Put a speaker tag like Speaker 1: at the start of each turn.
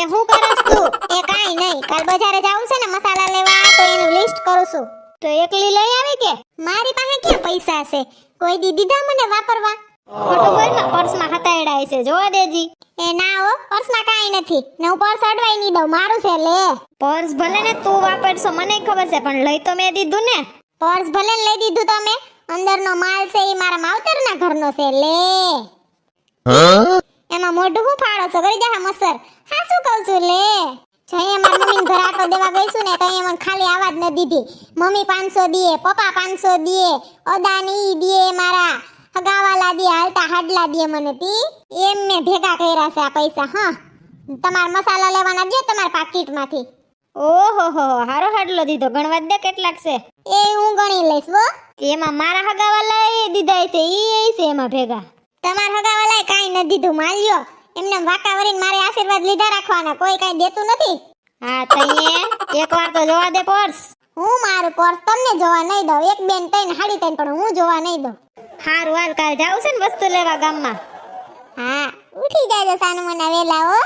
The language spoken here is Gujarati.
Speaker 1: એ હું કરસ તું? એ કાઈ નહીં, કાલ બજારે જાવું છે ને મસાલા લેવા, તો એનું લિસ્ટ કરું છું. તો એકલી લઈ આવી કે? મારી પાસે ક્યાં પૈસા છે? કોઈ દી દીધા મને વાપરવા? ખોટું બોલ માં, પર્સમાં હતાયડા છે, જોવા દેજી. એ ના હો, પર્સમાં કાઈ નથી ને હું પર્સ અડવાઈ નહીં દઉં, મારું છે લે. પર્સ ભલે ને તું વાપરશો મને ખબર છે, પણ લઈ તો મેં દીધું ને. પર્સ ભલે લઈ દીધું તમે, અંદરનો માલ છે એ મારા માવતરના ઘરનો છે લે. એમાં મોઢું હું ફાડો છો? કરી જા મસર. હા શું કહું છું લે. જઈએ મારી મમ્મીને ઘર આટો દેવા ગઈશું ને, તો એ મને ખાલી આવાજ ન દીધી. મમ્મી 500 દીએ, પપ્પા 500 દીએ, અદાની દીએ, મારા હગાવાલા દીએ, હાલતા હાડલા દીએ મને તી. એમ મેં ભેગા કર્યા છે આ પૈસા. હા, તમાર મસાલા લેવાના દે તમારા પાકીટમાંથી. ઓહો હો, હારો હાડલો દીધો. ગણવા દે કેટલાક છે. એ હું ગણી લઈશ હો. એમાં મારા હગાવાલા એ દીધા છે, ઈ છે એમાં ભેગા. તમાર હગાવાલાએ કાઈ ન દીધું, માલ્યો. એમને વાકા વરીને મારે આશીર્વાદ લીધા રાખવાના, કોઈ કાઈ દેતું નથી. હા તઈએ એકવાર તો જોવા દે પર્સ. હું મારું પર્સ તમને જોવા નહીં દઉં. એક બેન તઈને હાડી તઈને, પણ હું જોવા નહીં દઉં. હારું હાલ, કાલ જાવું છે ને વસ્તુ લેવા ગામમાં. હા ઉઠી જાજો સાનુ મના વેલા હો.